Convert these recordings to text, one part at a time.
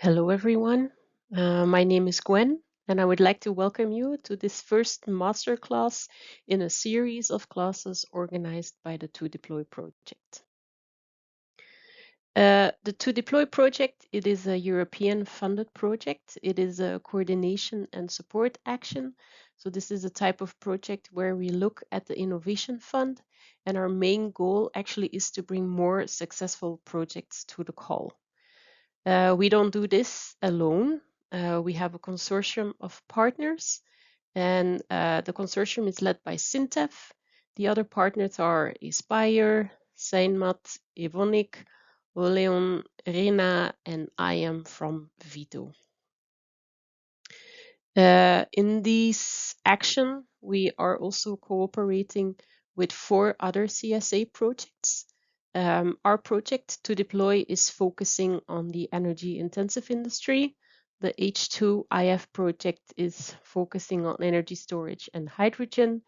Hello, everyone. My name is Gwen, and I would like to welcome you to this first masterclass in a series of classes organized by the 2DPLOY project. The 2DPLOY project, it is a European funded project. It is a coordination and support action. So this is a type of project where we look at the innovation fund, and our main goal actually is to bring more successful projects to the call. We don't do this alone. We have a consortium of partners, and the consortium is led by Syntef. The other partners are Aspire, Seinmat, Evonik, Oleon, Rena, and I am from Vito. In this action, we are also cooperating with 4 other CSA projects. Our project 2DPLOY is focusing on the energy intensive industry. The H2IF project is focusing on energy storage and hydrogen.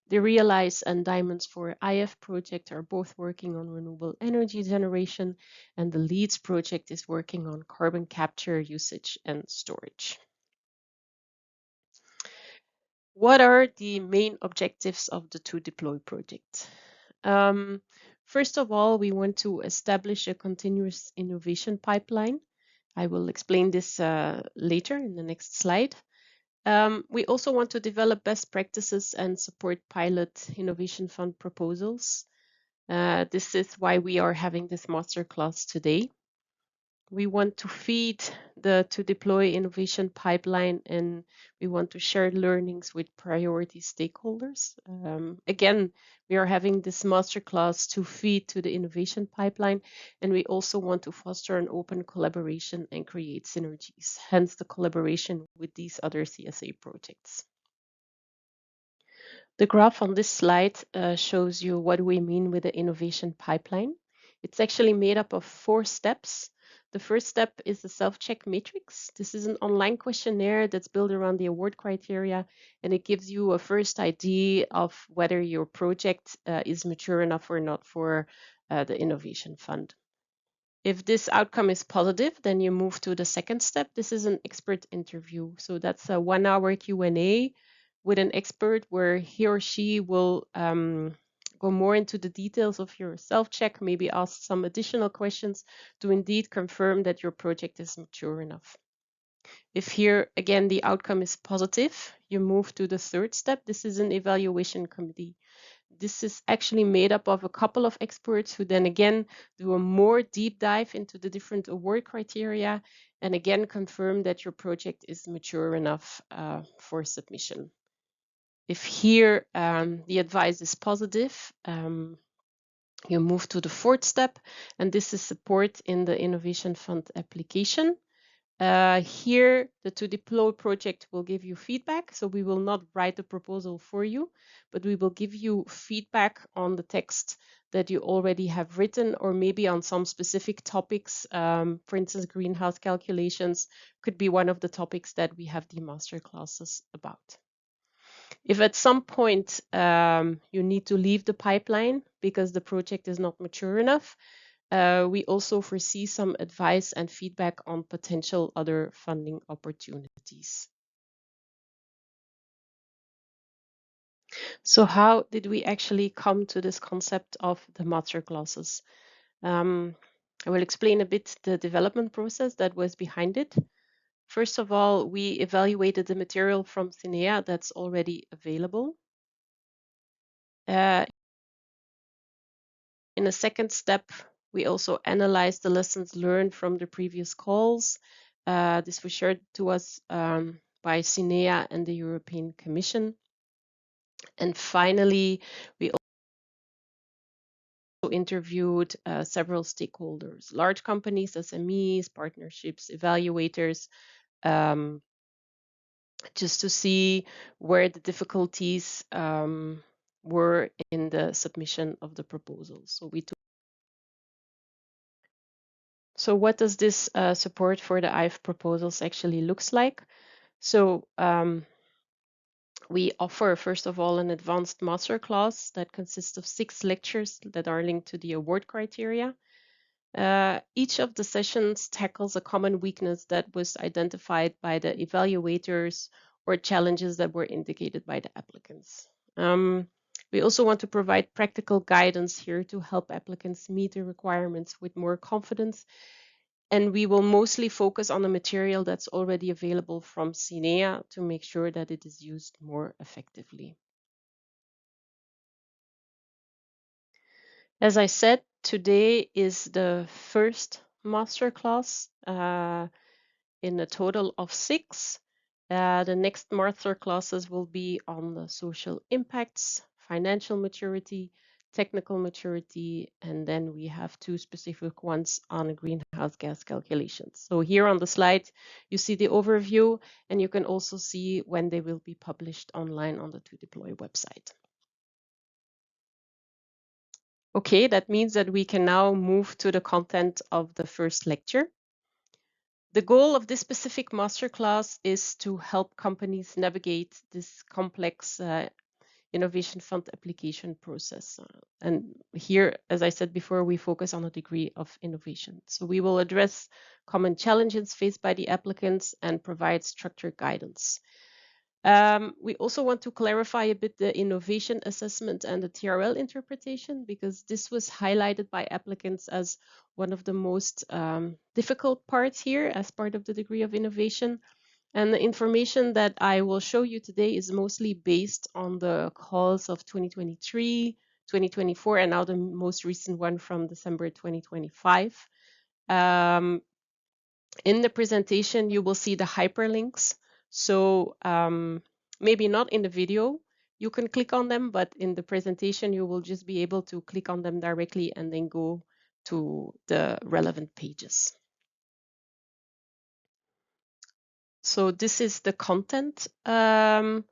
The Realize and Diamonds for IF project are both working on renewable energy generation, and the LEADS project is working on carbon capture, usage, and storage. What are the main objectives of the 2DPLOY project? First of all, we want to establish a continuous innovation pipeline. I will explain this later in the next slide. We also want to develop best practices and support pilot innovation fund proposals. This is why we are having this masterclass today. We want to feed the 2DPLOY innovation pipeline, and we want to share learnings with priority stakeholders. Again, we are having this masterclass to feed to the innovation pipeline, and we also want to foster an open collaboration and create synergies, hence the collaboration with these other CSA projects. The graph on this slide shows you what we mean with the innovation pipeline. It's actually made up of 4 steps. The first step is the self-check matrix. This is an online questionnaire that's built around the award criteria, and it gives you a first idea of whether your project is mature enough or not for the innovation fund. If this outcome is positive, then you move to the second step. This is an expert interview. So that's a 1-hour Q&A with an expert where he or she will go more into the details of your self-check, maybe ask some additional questions to indeed confirm that your project is mature enough. If here, again, the outcome is positive, you move to the third step. This is an evaluation committee. This is actually made up of a couple of experts who then again do a more deep dive into the different award criteria and again confirm that your project is mature enough for submission. If here the advice is positive, you move to the fourth step, and this is support in the Innovation Fund application. Here, the 2DPLOY project will give you feedback. So we will not write the proposal for you, but we will give you feedback on the text that you already have written, or maybe on some specific topics. For instance, greenhouse calculations could be one of the topics that we have the master classes about. If at some point you need to leave the pipeline because the project is not mature enough, we also foresee some advice and feedback on potential other funding opportunities. So how did we actually come to this concept of the master classes? I will explain a bit the development process that was behind it. First of all, we evaluated the material from CINEA that's already available. In a second step, we also analyzed the lessons learned from the previous calls. This was shared to us by CINEA and the European Commission. And finally, we also interviewed several stakeholders, large companies, SMEs, partnerships, evaluators, just to see where the difficulties were in the submission of the proposal. So what does this support for the IF proposals actually looks like? So we offer, first of all, an advanced masterclass that consists of 6 lectures that are linked to the award criteria. Each of the sessions tackles a common weakness that was identified by the evaluators or challenges that were indicated by the applicants. We also want to provide practical guidance here to help applicants meet the requirements with more confidence. And we will mostly focus on the material that's already available from CINEA to make sure that it is used more effectively. As I said, today is the first masterclass in a total of 6. The next master classes will be on the social impacts, financial maturity, technical maturity, and then we have 2 specific ones on greenhouse gas calculations. So here on the slide, you see the overview, and you can also see when they will be published online on the 2Deploy website. Okay, that means that we can now move to the content of the first lecture. The goal of this specific masterclass is to help companies navigate this complex innovation fund application process. And here, as I said before, we focus on a degree of innovation. So we will address common challenges faced by the applicants and provide structured guidance. We also want to clarify a bit the innovation assessment and the TRL interpretation, because this was highlighted by applicants as one of the most difficult parts here as part of the degree of innovation. And the information that I will show you today is mostly based on the calls of 2023, 2024, and now the most recent one from December 2025. In the presentation, you will see the hyperlinks. So maybe not in the video, you can click on them, but in the presentation, you will just be able to click on them directly and then go to the relevant pages. So this is the content of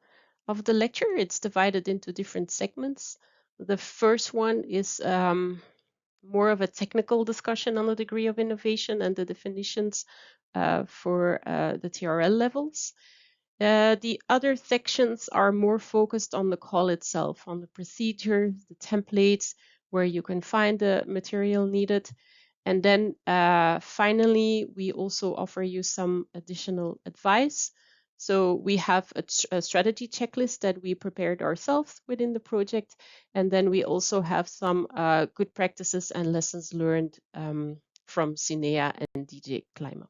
the lecture. It's divided into different segments. The first one is more of a technical discussion on the degree of innovation and the definitions for the TRL levels. The other sections are more focused on the call itself, on the procedure, the templates, where you can find the material needed. And then finally, we also offer you some additional advice. So we have a strategy checklist that we prepared ourselves within the project. And then we also have some good practices and lessons learned from CINEA and DJ Climate.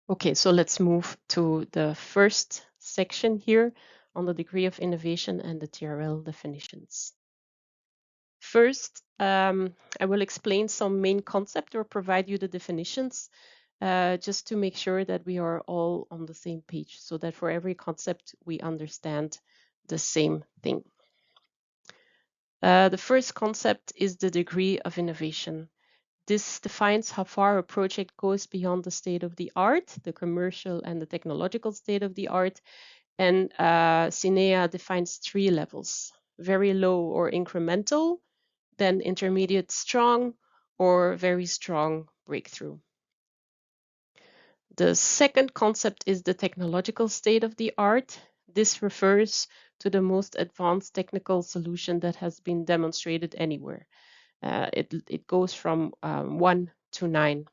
Okay, so let's move to the first section here on the degree of innovation and the TRL definitions. First, I will explain some main concept or provide you the definitions just to make sure that we are all on the same page, so that for every concept we understand the same thing. The first concept is the degree of innovation. This defines how far a project goes beyond the state of the art, the commercial and the technological state of the art. And CINEA defines 3 levels: very low or incremental, then intermediate strong, or very strong breakthrough. The second concept is the technological state of the art. This refers to the most advanced technical solution that has been demonstrated anywhere. It goes from 1 to 9.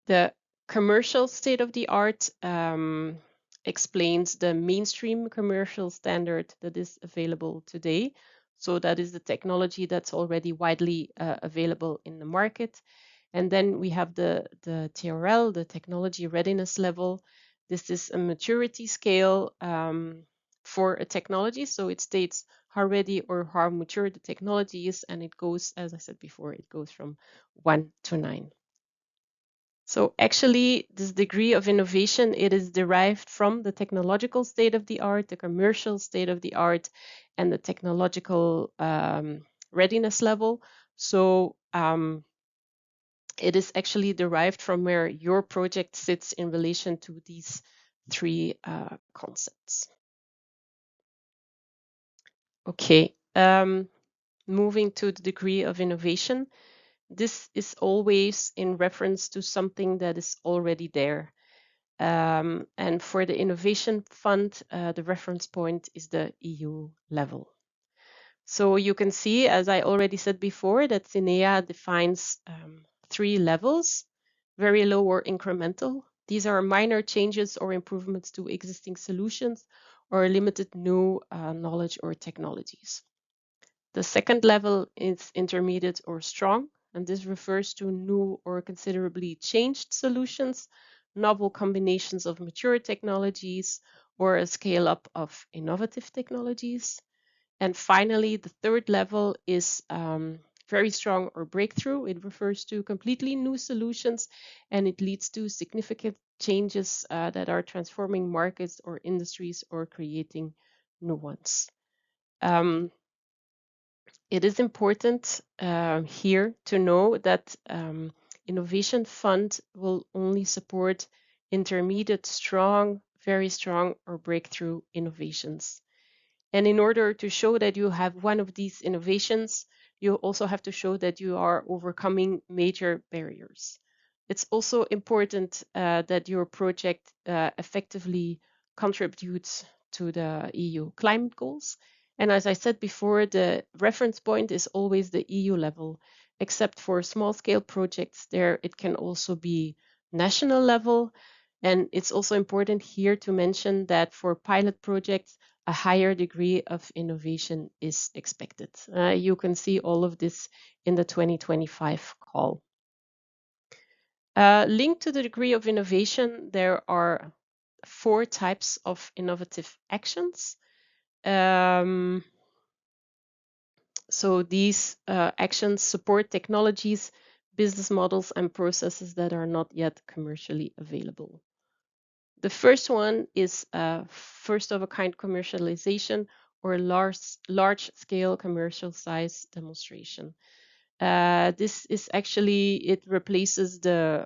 The commercial state of the art explains the mainstream commercial standard that is available today. So that is the technology that's already widely available in the market. And then we have the TRL, the technology readiness level. This is a maturity scale for a technology. So it states how ready or how mature the technology is. And it goes, as I said before, it goes from 1 to 9. So actually, this degree of innovation, it is derived from the technological state of the art, the commercial state of the art, and the technological readiness level. So it is actually derived from where your project sits in relation to these 3 concepts. Okay, moving to the degree of innovation. This is always in reference to something that is already there. And for the Innovation Fund, the reference point is the EU level. So you can see, as I already said before, that CINEA defines 3 levels: very low or incremental. These are minor changes or improvements to existing solutions or limited new knowledge or technologies. The second level is intermediate or strong, and this refers to new or considerably changed solutions, novel combinations of mature technologies, or a scale up of innovative technologies. And finally, the third level is very strong or breakthrough. It refers to completely new solutions, and it leads to significant changes that are transforming markets or industries or creating new ones. It is important here to know that Innovation Fund will only support intermediate, strong, very strong, or breakthrough innovations. And in order to show that you have one of these innovations, you also have to show that you are overcoming major barriers. It's also important that your project effectively contributes to the EU climate goals. And as I said before, the reference point is always the EU level, except for small scale projects. There it can also be national level. And it's also important here to mention that for pilot projects, a higher degree of innovation is expected. You can see all of this in the 2025 call. Linked to the degree of innovation, there are 4 types of innovative actions. So these actions support technologies, business models, and processes that are not yet commercially available. The first one is first of a kind commercialization or large-scale commercial size demonstration. This is actually, it replaces the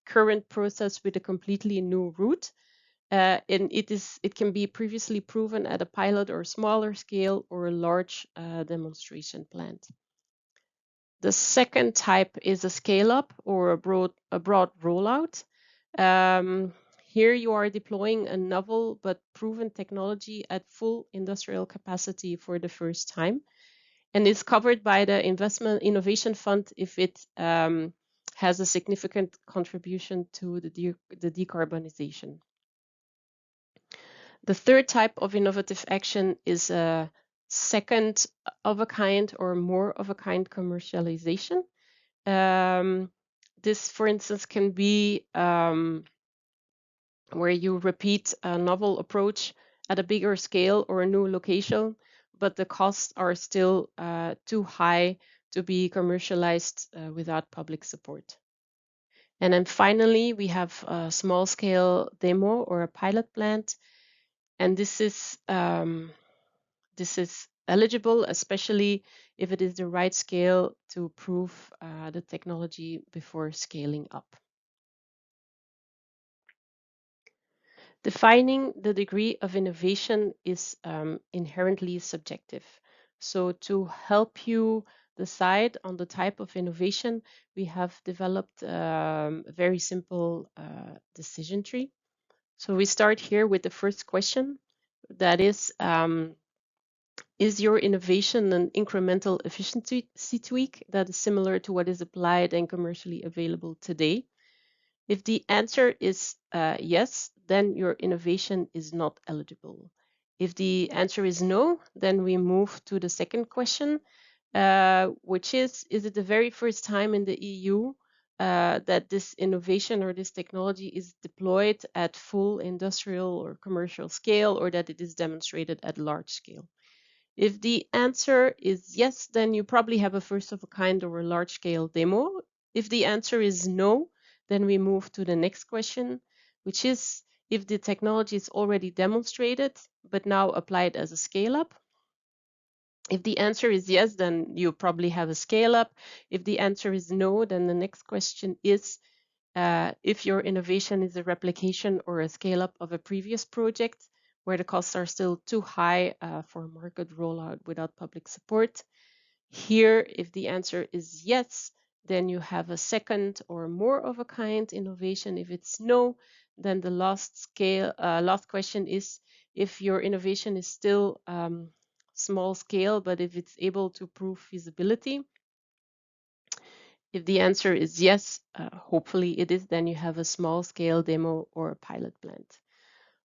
current process with a completely new route. And it can be previously proven at a pilot or smaller scale or a large demonstration plant. The second type is a scale-up or a broad rollout. Here you are deploying a novel but proven technology at full industrial capacity for the first time, and is covered by the Investment Innovation Fund if it has a significant contribution to the decarbonization. The third type of innovative action is a second of a kind or more of a kind commercialization. This, for instance, can be where you repeat a novel approach at a bigger scale or a new location, but the costs are still too high to be commercialized without public support. And then finally, we have a small scale demo or a pilot plant. And this is eligible, especially if it is the right scale to prove the technology before scaling up. Defining the degree of innovation is inherently subjective. So to help you decide on the type of innovation, we have developed a very simple decision tree. So we start here with the first question. That is your innovation an incremental efficiency tweak that is similar to what is applied and commercially available today? If the answer is yes, then your innovation is not eligible. If the answer is no, then we move to the second question, which is it the very first time in the EU that this innovation or this technology is deployed at full industrial or commercial scale, or that it is demonstrated at large scale? If the answer is yes, then you probably have a first of a kind or a large scale demo. If the answer is no, then we move to the next question, which is if the technology is already demonstrated, but now applied as a scale up. If the answer is yes, then you probably have a scale up. If the answer is no, then the next question is if your innovation is a replication or a scale up of a previous project where the costs are still too high for market rollout without public support. Here, if the answer is yes, then you have a second or more of a kind innovation. If it's no, then the last question is if your innovation is still small scale, but if it's able to prove feasibility. If the answer is yes, hopefully it is, then you have a small scale demo or a pilot plant.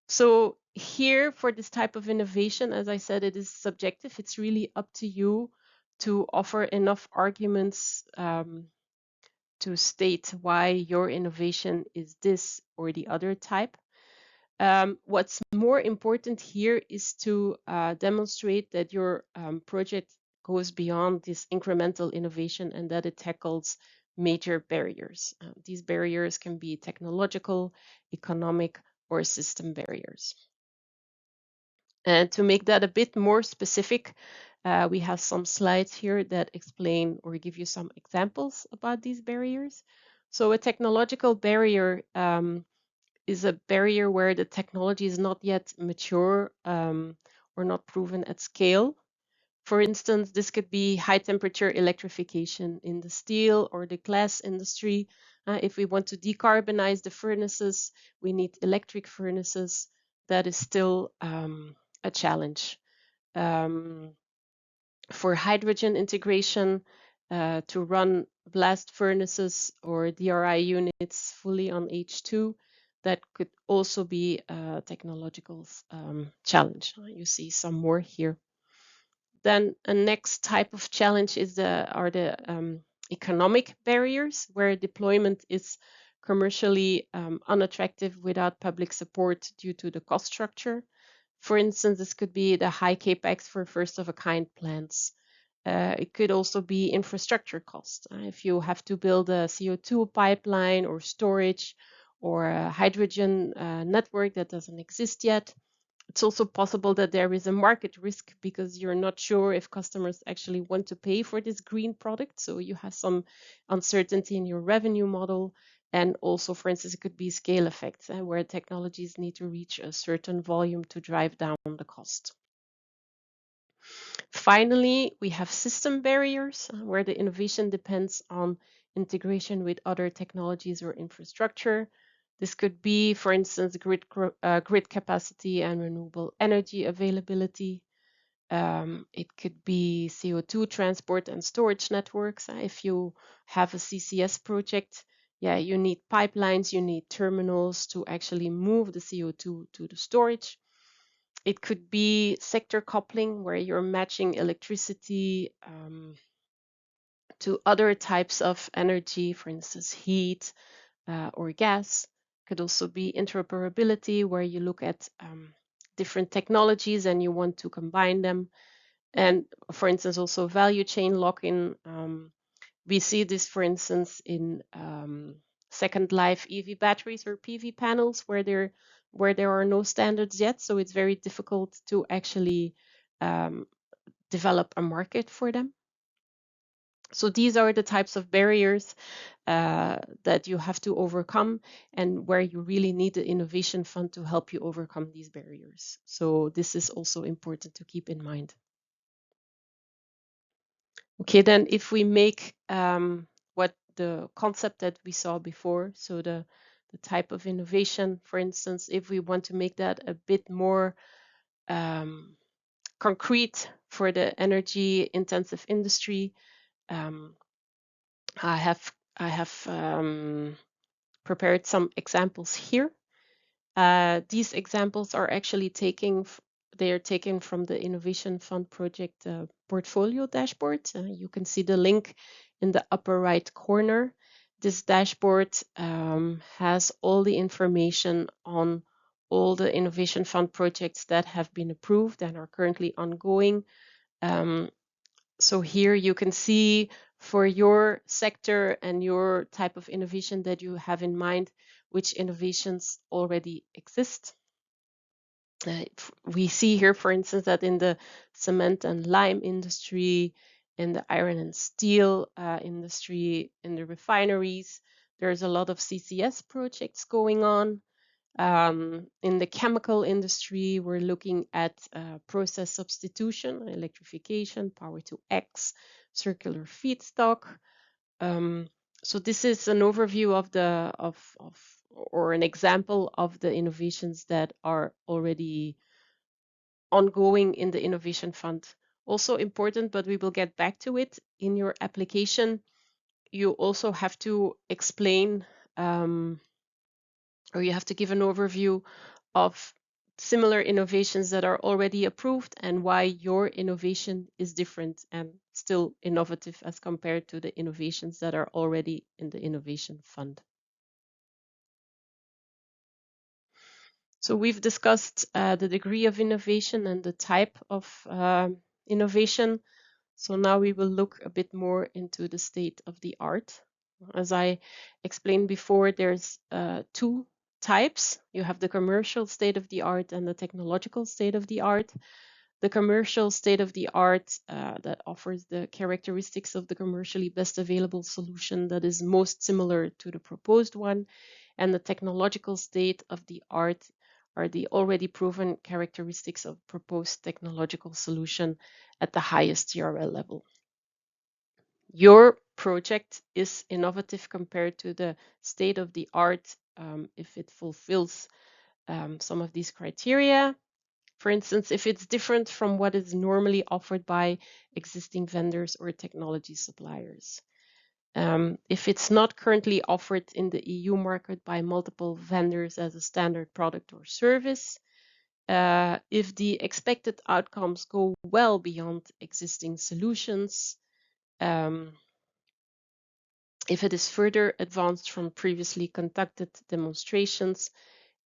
So here for this type of innovation, as I said, it is subjective. It's really up to you to offer enough arguments to state why your innovation is this or the other type. What's more important here is to demonstrate that your project goes beyond this incremental innovation and that it tackles major barriers. These barriers can be technological, economic, or system barriers. And to make that a bit more specific, we have some slides here that explain or give you some examples about these barriers. So a technological barrier is a barrier where the technology is not yet mature or not proven at scale. For instance, this could be high temperature electrification in the steel or the glass industry. If we want to decarbonize the furnaces, we need electric furnaces. That is still a challenge. For hydrogen integration, to run blast furnaces or DRI units fully on H2, that could also be a technological challenge. You see some more here. Then a next type of challenge is are the economic barriers, where deployment is commercially unattractive without public support due to the cost structure. For instance, this could be the high capex for first-of-a-kind plants. It could also be infrastructure costs. If you have to build a CO2 pipeline or storage or a hydrogen network that doesn't exist yet, it's also possible that there is a market risk because you're not sure if customers actually want to pay for this green product. So you have some uncertainty in your revenue model. And also, for instance, it could be scale effects where technologies need to reach a certain volume to drive down the cost. Finally, we have system barriers where the innovation depends on integration with other technologies or infrastructure. This could be, for instance, grid capacity and renewable energy availability. It could be CO2 transport and storage networks. If you have a CCS project, yeah, you need pipelines, you need terminals to actually move the CO2 to the storage. It could be sector coupling, where you're matching electricity to other types of energy, for instance, heat or gas. Could also be interoperability, where you look at different technologies and you want to combine them. And for instance, also value chain lock-in. We see this, for instance, in second life EV batteries or PV panels, where there are no standards yet. So it's very difficult to actually develop a market for them. So these are the types of barriers that you have to overcome, and where you really need the innovation fund to help you overcome these barriers. So this is also important to keep in mind. Okay, then if we make what the concept that we saw before, so the type of innovation, for instance, if we want to make that a bit more concrete for the energy intensive industry, I have prepared some examples here. These examples are actually taken from the Innovation Fund project portfolio dashboard. You can see the link in the upper right corner. This dashboard has all the information on all the Innovation Fund projects that have been approved and are currently ongoing. So here you can see for your sector and your type of innovation that you have in mind, which innovations already exist. We see here, for instance, that in the cement and lime industry, in the iron and steel industry, in the refineries, there's a lot of CCS projects going on. In the chemical industry, we're looking at process substitution, electrification, power to X, circular feedstock. So this is an overview or an example of the innovations that are already ongoing in the Innovation Fund Also important, but we will get back to it. In your application, you also have to explain or you have to give an overview of similar innovations that are already approved and why your innovation is different and still innovative as compared to the innovations that are already in the innovation fund. So we've discussed the degree of innovation and the type of innovation. So now we will look a bit more into the state of the art. As I explained before, there's two types. You have the commercial state of the art and the technological state of the art. The commercial state of the art that offers the characteristics of the commercially best available solution that is most similar to the proposed one, and the technological state of the art are the already proven characteristics of proposed technological solution at the highest TRL level. Your project is innovative compared to the state of the art if it fulfills some of these criteria. For instance, if it's different from what is normally offered by existing vendors or technology suppliers. If it's not currently offered in the EU market by multiple vendors as a standard product or service, if the expected outcomes go well beyond existing solutions, if it is further advanced from previously conducted demonstrations,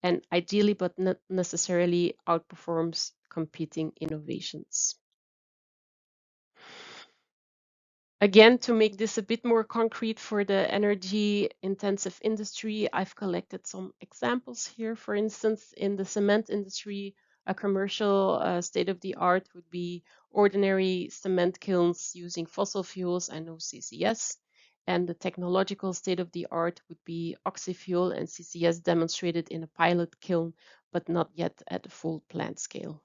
and ideally but not necessarily outperforms competing innovations. Again, to make this a bit more concrete for the energy-intensive industry, I've collected some examples here. For instance, in the cement industry, a commercial state-of-the-art would be ordinary cement kilns using fossil fuels and no CCS. And the technological state-of-the-art would be oxy-fuel and CCS demonstrated in a pilot kiln, but not yet at a full plant scale.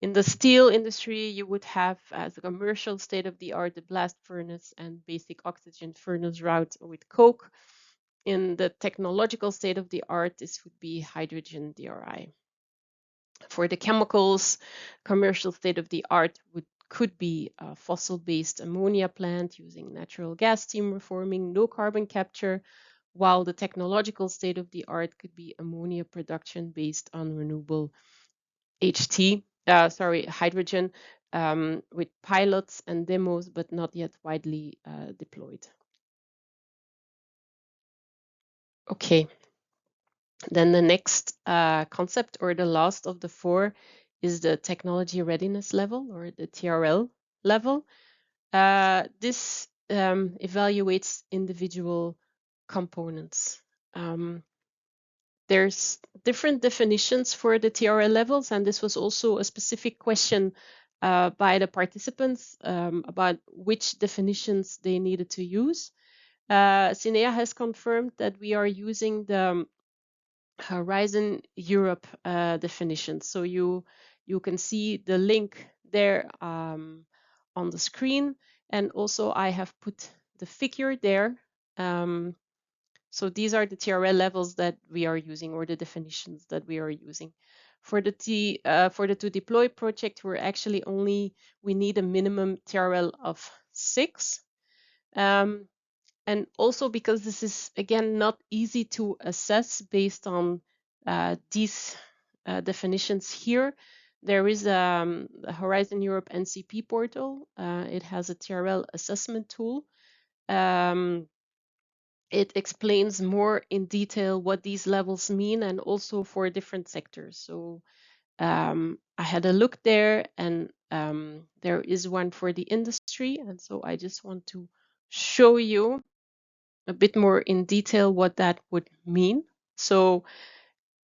In the steel industry, you would have as a commercial state-of-the-art the blast furnace and basic oxygen furnace route with coke. In the technological state-of-the-art, this would be hydrogen DRI. For the chemicals, commercial state-of-the-art could be a fossil-based ammonia plant using natural gas steam reforming, no carbon capture, while the technological state-of-the-art could be ammonia production based on renewable hydrogen with pilots and demos, but not yet widely deployed. Okay, then the next concept, or the last of the four, is the technology readiness level, or the TRL level. This evaluates individual components. There's different definitions for the TRL levels, and this was also a specific question by the participants about which definitions they needed to use. Cinea has confirmed that we are using the Horizon Europe definition. So you can see the link there on the screen, and also I have put the figure there. So these are the TRL levels that we are using, or the definitions that we are using. For the 2DPLOY project, we need a minimum TRL of 6. And also because this is, again, not easy to assess based on these definitions here, there is a Horizon Europe NCP portal. It has a TRL assessment tool. It explains more in detail what these levels mean, and also for different sectors. So I had a look there, and there is one for the industry. And so I just want to show you a bit more in detail what that would mean. So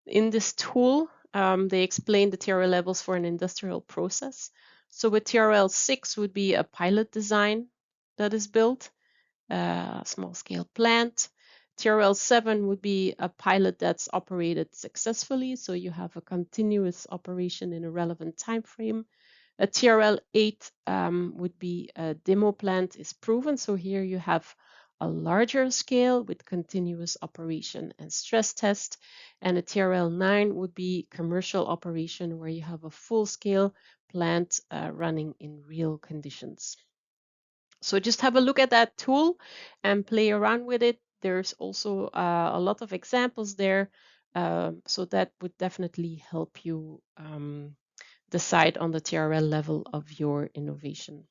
in this tool, they explain the TRL levels for an industrial process. So a TRL 6 would be a pilot design that is built, a small scale plant. TRL 7 would be a pilot that's operated successfully, so you have a continuous operation in a relevant time frame. A TRL 8 would be a demo plant is proven, so here you have a larger scale with continuous operation and stress test. And a TRL 9 would be commercial operation where you have a full scale plant running in real conditions. So just have a look at that tool and play around with it. There's also a lot of examples there. So that would definitely help you decide on the TRL level of your innovation.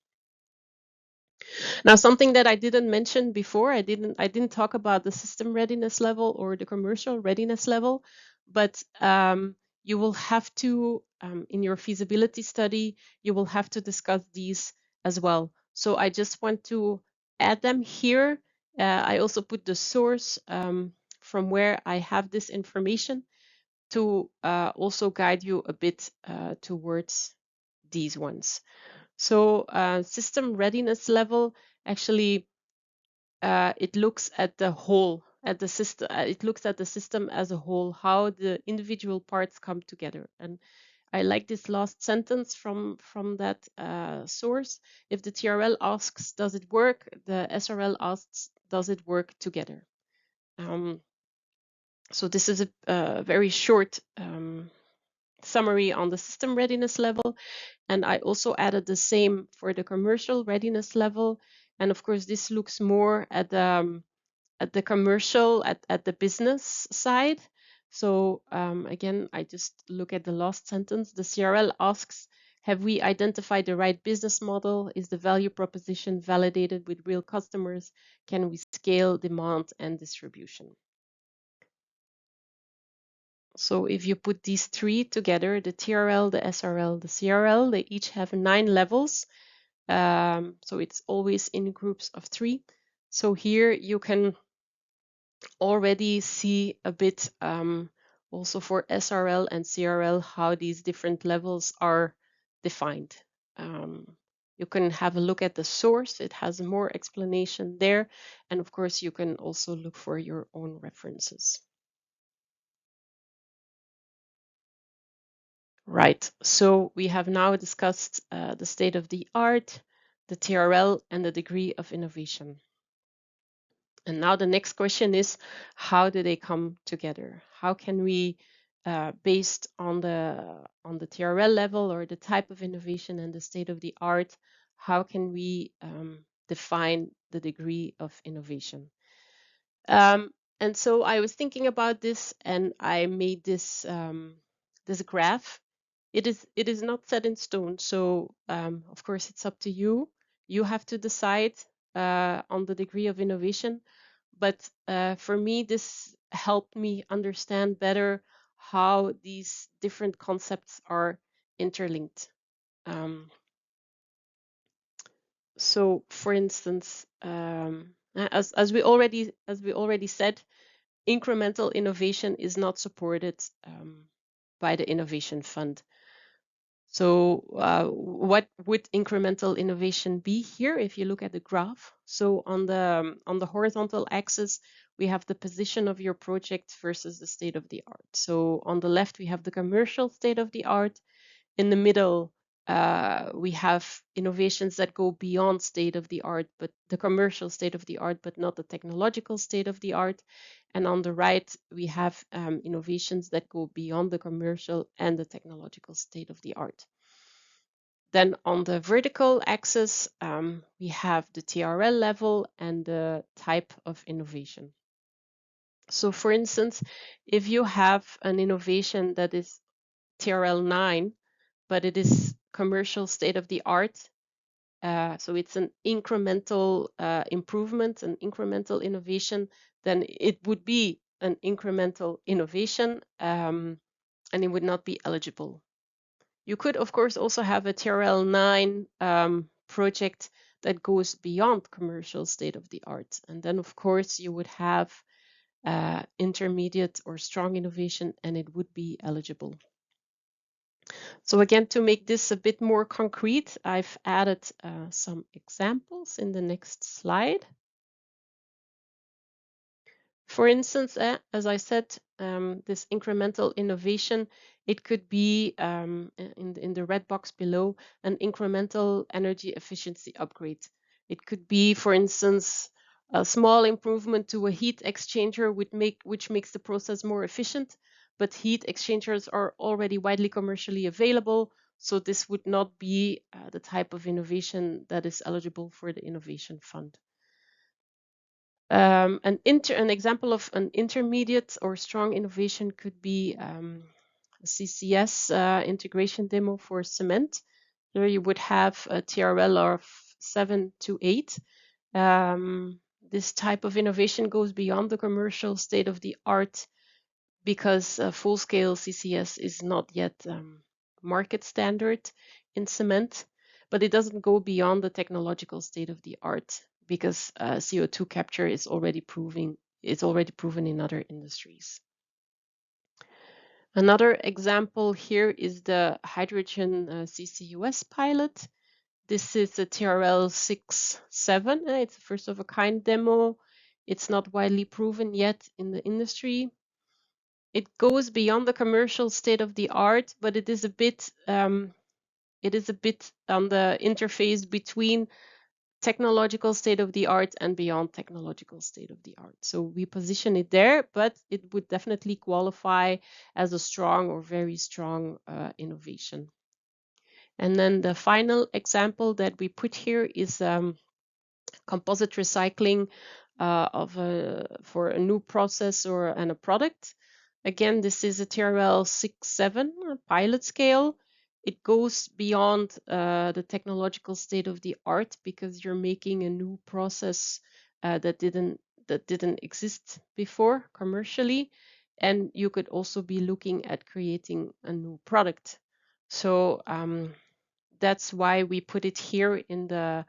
Now, something that I didn't mention before, I didn't talk about the system readiness level or the commercial readiness level, but you will have to, in your feasibility study, you will have to discuss these as well. So I just want to add them here. I also put the source from where I have this information to also guide you a bit towards these ones. So system readiness level, actually, it looks at the whole, at the system. It looks at the system as a whole, how the individual parts come together. And I like this last sentence from that source. If the TRL asks, does it work? The SRL asks, does it work together? So this is a very short summary on the system readiness level. And I also added the same for the commercial readiness level. And of course, this looks more at the commercial, at the business side. So again, I just look at the last sentence. The CRL asks, have we identified the right business model? Is the value proposition validated with real customers? Can we scale demand and distribution? So if you put these three together, the TRL, the SRL, the CRL, they each have 9 levels. So it's always in groups of 3. So here you can already see a bit also for SRL and CRL how these different levels are defined. You can have a look at the source. It has more explanation there. And of course, you can also look for your own references. Right, so we have now discussed the state of the art, the TRL, and the degree of innovation. And now the next question is, how do they come together? How can we, based on the TRL level or the type of innovation and the state of the art, how can we define the degree of innovation? And so I was thinking about this, and I made this this graph. It is not set in stone, so of course it's up to you. You have to decide on the degree of innovation. But for me, this helped me understand better how these different concepts are interlinked. So, for instance, as we already said, incremental innovation is not supported by the Innovation Fund. So what would incremental innovation be here if you look at the graph? So on the horizontal axis, we have the position of your project versus the state of the art. So on the left, we have the commercial state of the art. In the middle, we have innovations that go beyond state of the art, but the commercial state of the art, but not the technological state of the art. And on the right, we have innovations that go beyond the commercial and the technological state of the art. Then on the vertical axis, we have the TRL level and the type of innovation. So for instance, if you have an innovation that is TRL 9, but it is commercial state of the art, so it's an incremental improvement, an incremental innovation, then it would be an incremental innovation and it would not be eligible. You could, of course, also have a TRL 9 project that goes beyond commercial state of the art. And then, of course, you would have intermediate or strong innovation and it would be eligible. So again, to make this a bit more concrete, I've added some examples in the next slide. For instance, as I said, this incremental innovation, it could be in the red box below, an incremental energy efficiency upgrade. It could be, for instance, A small improvement to a heat exchanger which makes the process more efficient, but heat exchangers are already widely commercially available, so this would not be the type of innovation that is eligible for the innovation fund. An example of an intermediate or strong innovation could be a CCS integration demo for cement. There you would have a TRL of 7 to 8. This type of innovation goes beyond the commercial state of the art because full-scale CCS is not yet market standard in cement, but it doesn't go beyond the technological state of the art because CO2 capture is already proven in other industries. Another example here is the hydrogen CCUS pilot. This is a TRL 6.7. It's a first of a kind demo. It's not widely proven yet in the industry. It goes beyond the commercial state of the art, but it is a bit on the interface between technological state of the art and beyond technological state of the art. So we position it there, but it would definitely qualify as a strong or very strong innovation. And then the final example that we put here is composite recycling for a new process and a product. Again, this is a TRL 6.7 pilot scale. It goes beyond the technological state of the art because you're making a new process that didn't exist before commercially, and you could also be looking at creating a new product. So that's why we put it here in the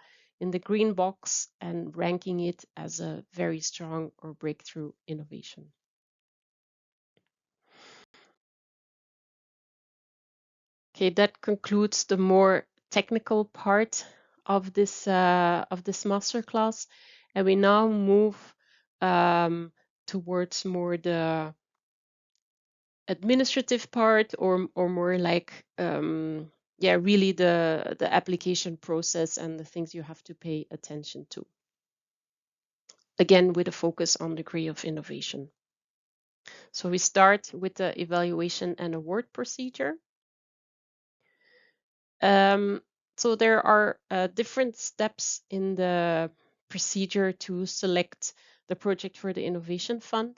green box and ranking it as a very strong or breakthrough innovation. Okay, that concludes the more technical part of this masterclass, and we now move towards more the administrative part, or more like really the application process and the things you have to pay attention to. Again, with a focus on degree of innovation. So we start with the evaluation and award procedure. So there are different steps in the procedure to select the project for the innovation fund.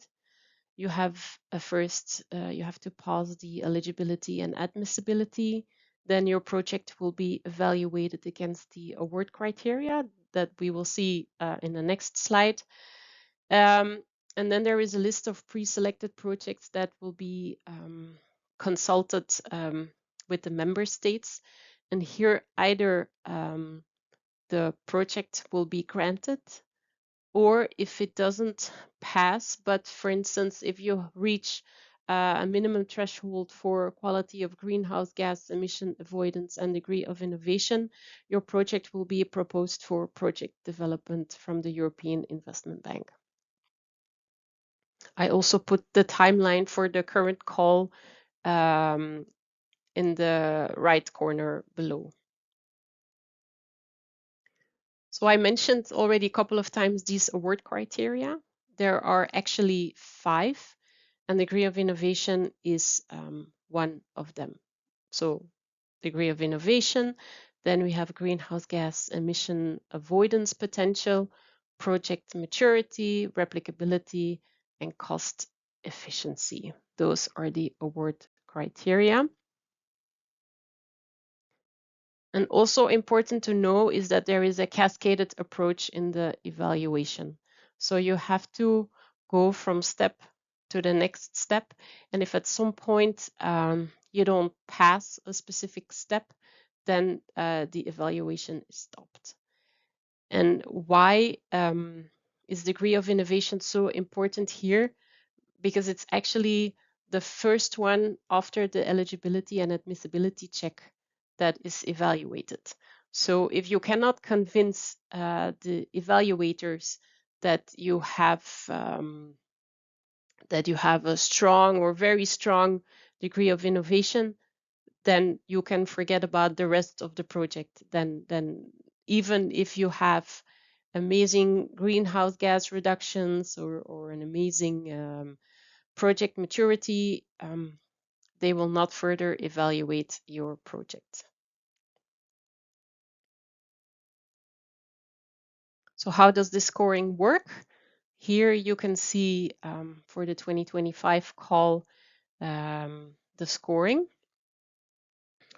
You have first, you have to pass the eligibility and admissibility. Then your project will be evaluated against the award criteria that we will see in the next slide. And then there is a list of pre-selected projects that will be consulted with the member states. And here either the project will be granted, or if it doesn't pass, but for instance, if you reach a minimum threshold for quality of greenhouse gas emission avoidance and degree of innovation, your project will be proposed for project development from the European Investment Bank. I also put the timeline for the current call in the right corner below. So I mentioned already a couple of times these award criteria. There are actually 5, and degree of innovation is one of them. So degree of innovation, then we have greenhouse gas emission avoidance potential, project maturity, replicability, and cost efficiency. Those are the award criteria. And also important to know is that there is a cascaded approach in the evaluation. So you have to go from step to the next step. And if at some point you don't pass a specific step, then the evaluation is stopped. And why is degree of innovation so important here? Because it's actually the first one after the eligibility and admissibility check that is evaluated. So if you cannot convince the evaluators that you have a strong or very strong degree of innovation, then you can forget about the rest of the project. Then even if you have amazing greenhouse gas reductions or an amazing project maturity, they will not further evaluate your project. So how does this scoring work? Here you can see for the 2025 call the scoring.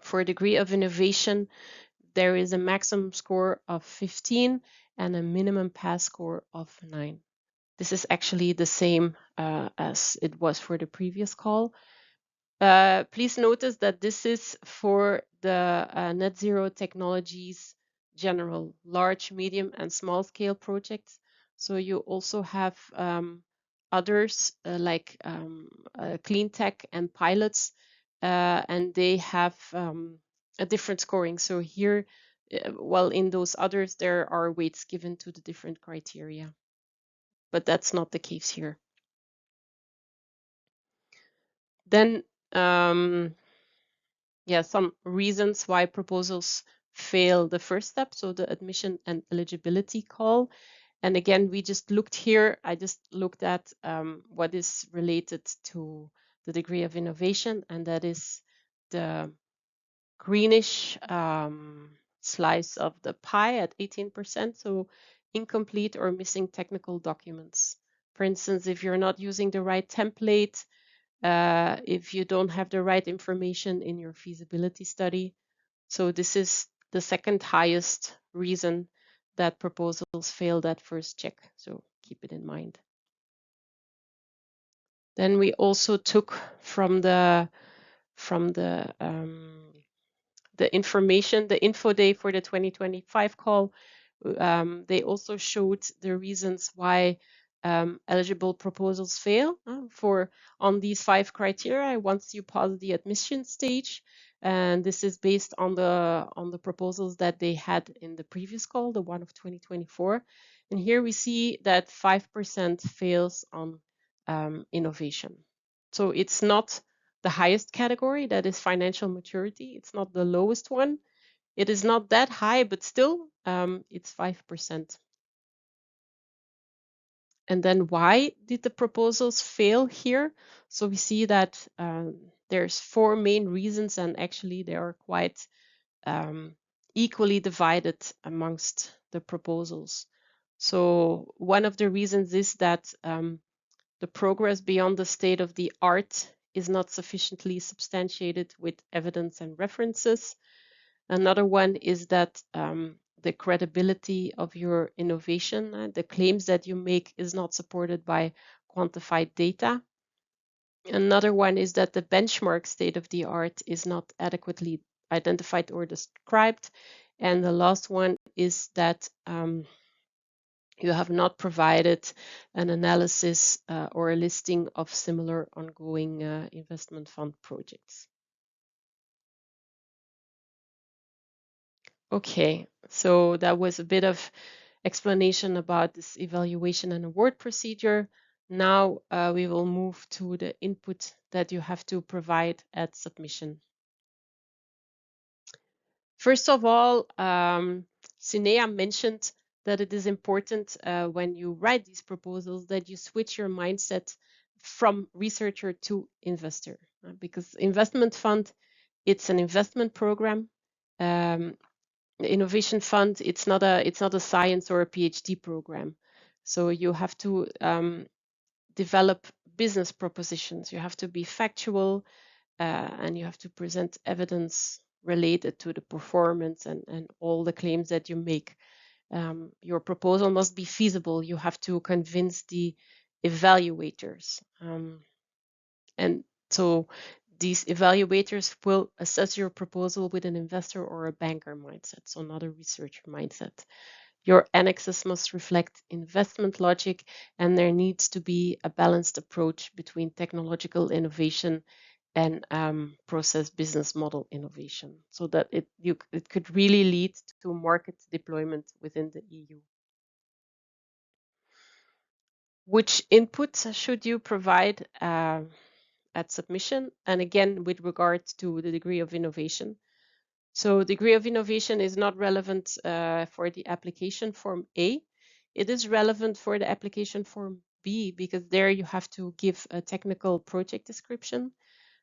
For degree of innovation, there is a maximum score of 15 and a minimum pass score of 9. This is actually the same as it was for the previous call. Please notice that this is for the net zero technologies general, large, medium, and small scale projects. So you also have others like clean tech and pilots, and they have a different scoring. So here, well, in those others, there are weights given to the different criteria, but that's not the case here. Then yeah, some reasons why proposals fail the first step, so the admission and eligibility call. And again, we just looked here, I just looked at what is related to the degree of innovation, and that is the greenish slice of the pie at 18%, so incomplete or missing technical documents. For instance, if you're not using the right template, if you don't have the right information in your feasibility study. So this is the second highest reason that proposals fail that first check. So keep it in mind. Then we also took from the information, the info day for the 2025 call. They also showed the reasons why eligible proposals fail for on these 5 criteria once you pass the admission stage. And this is based on the proposals that they had in the previous call, the one of 2024. And here we see that 5% fails on innovation. So it's not the highest category, that is financial maturity. It's not the lowest one. It is not that high, but still it's 5%. And then why did the proposals fail here? So we see that there's 4 main reasons, and actually they are quite equally divided amongst the proposals. So one of the reasons is that the progress beyond the state of the art is not sufficiently substantiated with evidence and references. Another one is that the credibility of your innovation, the claims that you make, is not supported by quantified data. Another one is that the benchmark state of the art is not adequately identified or described. And the last one is that you have not provided an analysis or a listing of similar ongoing investment fund projects. Okay, so that was a bit of explanation about this evaluation and award procedure. Now we will move to the input that you have to provide at submission. First of all, Sinea mentioned that it is important when you write these proposals that you switch your mindset from researcher to investor, because investment fund, it's an investment program. Innovation fund, it's not a science or a PhD program. So you have to develop business propositions. You have to be factual and you have to present evidence related to the performance and all the claims that you make. Your proposal must be feasible. You have to convince the evaluators. And so these evaluators will assess your proposal with an investor or a banker mindset, so not a researcher mindset. Your annexes must reflect investment logic, and there needs to be a balanced approach between technological innovation and process business model innovation, so that it could really lead to market deployment within the EU. Which input should you provide at submission? And again, with regards to the degree of innovation. So degree of innovation is not relevant for the application form A. it is relevant for the application form B because there you have to give a technical project description.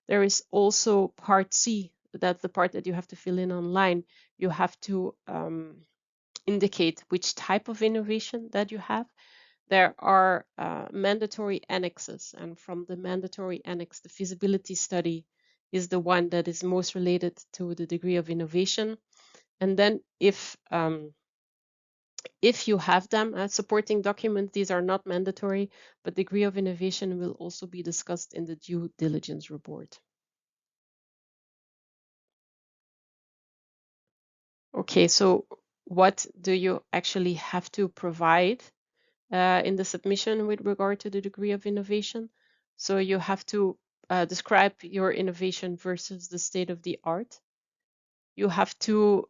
There is also part C, that's the part that you have to fill in online. You have to indicate which type of innovation that you have. There are mandatory annexes, and from the mandatory annex, the feasibility study is the one that is most related to the degree of innovation. And then if you have them as supporting documents, these are not mandatory, but degree of innovation will also be discussed in the due diligence report. Okay, so what do you actually have to provide in the submission with regard to the degree of innovation? So you have to describe your innovation versus the state of the art. You have to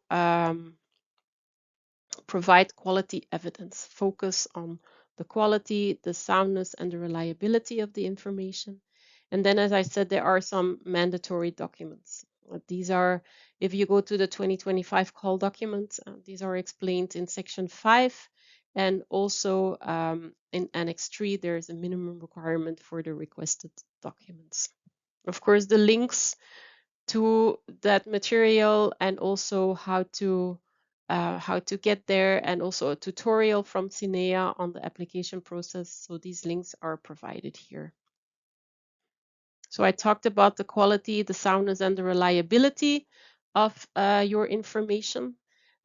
provide quality evidence, focus on the quality, the soundness, and the reliability of the information. And then, as I said, there are some mandatory documents. These are, if you go to the 2025 call document, these are explained in section 5. And also in Annex 3, there is a minimum requirement for the requested documents. Of course, the links to that material and also how to get there, and also a tutorial from Cinea on the application process. So these links are provided here. So I talked about the quality, the soundness, and the reliability of your information.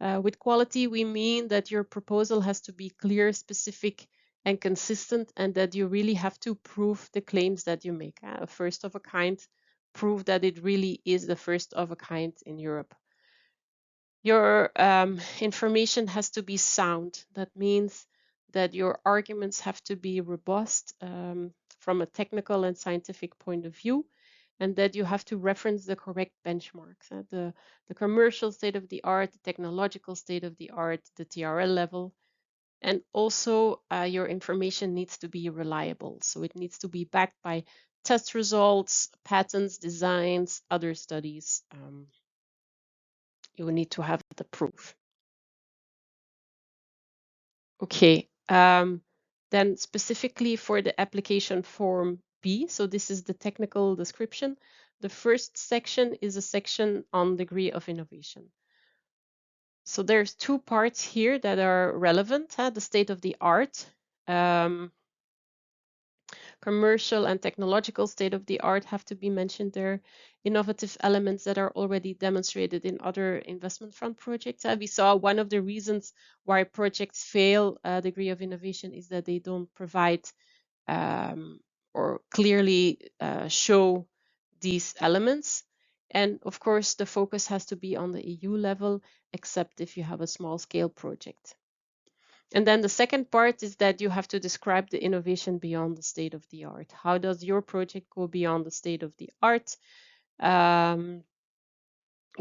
With quality, we mean that your proposal has to be clear, specific, and consistent, and that you really have to prove the claims that you make. First of a kind, prove that it really is the first of a kind in Europe. Your information has to be sound. That means that your arguments have to be robust from a technical and scientific point of view, and that you have to reference the correct benchmarks, the commercial state of the art, the technological state of the art, the TRL level. And also your information needs to be reliable. So it needs to be backed by test results, patents, designs, other studies. You will need to have the proof. Okay, then specifically for the application form B, so this is the technical description. The first section is a section on degree of innovation. So there's two parts here that are relevant, the state of the art, commercial and technological state of the art have to be mentioned there. Innovative elements that are already demonstrated in other investment fund projects. We saw one of the reasons why projects fail degree of innovation is that they don't provide or clearly show these elements. And of course, the focus has to be on the EU level, except if you have a small scale project. And then the second part is that you have to describe the innovation beyond the state of the art. How does your project go beyond the state of the art? You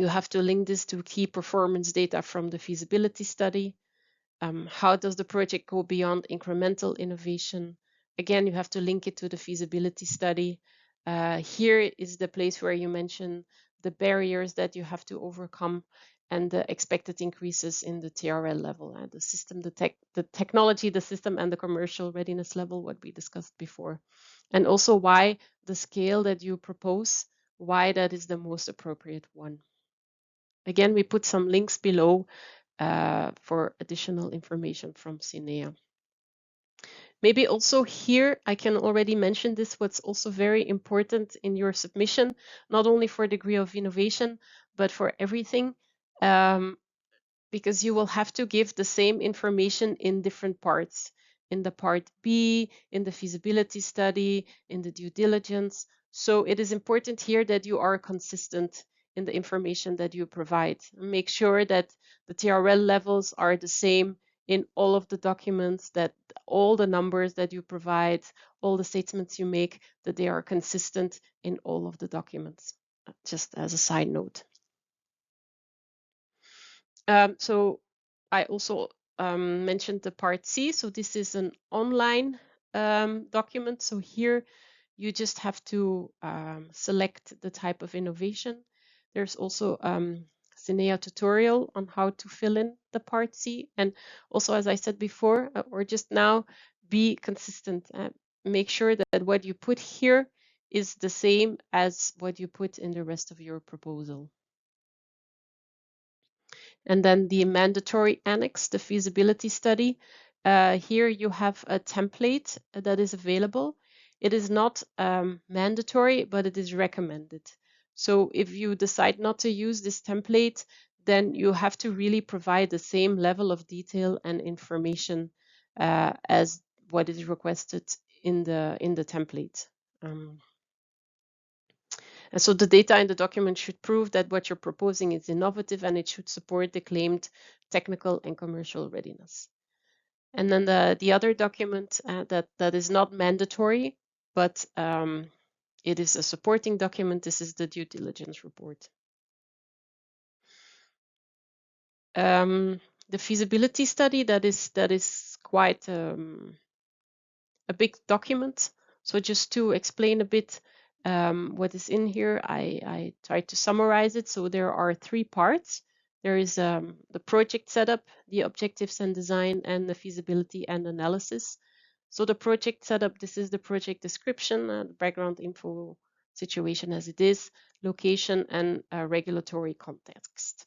have to link this to key performance data from the feasibility study. How does the project go beyond incremental innovation? Again, you have to link it to the feasibility study. Here is the place where you mention the barriers that you have to overcome and the expected increases in the TRL level, the system, the technology, the system, and the commercial readiness level, what we discussed before. And also why the scale that you propose, why that is the most appropriate one. Again, we put some links below for additional information from Cinea. Maybe also here, I can already mention this, what's also very important in your submission, not only for degree of innovation, but for everything, because you will have to give the same information in different parts, in the part B, in the feasibility study, in the due diligence. So it is important here that you are consistent in the information that you provide. Make sure that the TRL levels are the same in all of the documents, that all the numbers that you provide, all the statements you make, that they are consistent in all of the documents, just as a side note. So I also mentioned the part C. So this is an online document. So here you just have to select the type of innovation. There's also Cinea tutorial on how to fill in the Part C. And also, as I said before, or just now, be consistent. Make sure that what you put here is the same as what you put in the rest of your proposal. And then the mandatory annex, the feasibility study. Here you have a template that is available. It is not mandatory, but it is recommended. So if you decide not to use this template, then you have to really provide the same level of detail and information as what is requested in the template. And so the data in the document should prove that what you're proposing is innovative, and it should support the claimed technical and commercial readiness. And then the other document that is not mandatory, but it is a supporting document. This is the due diligence report. The feasibility study, that is quite a big document. So just to explain a bit what is in here, I tried to summarize it. So there are 3 parts. There is the project setup, the objectives and design, and the feasibility and analysis. So the project setup, this is the project description, the background info, situation as it is, location, and regulatory context.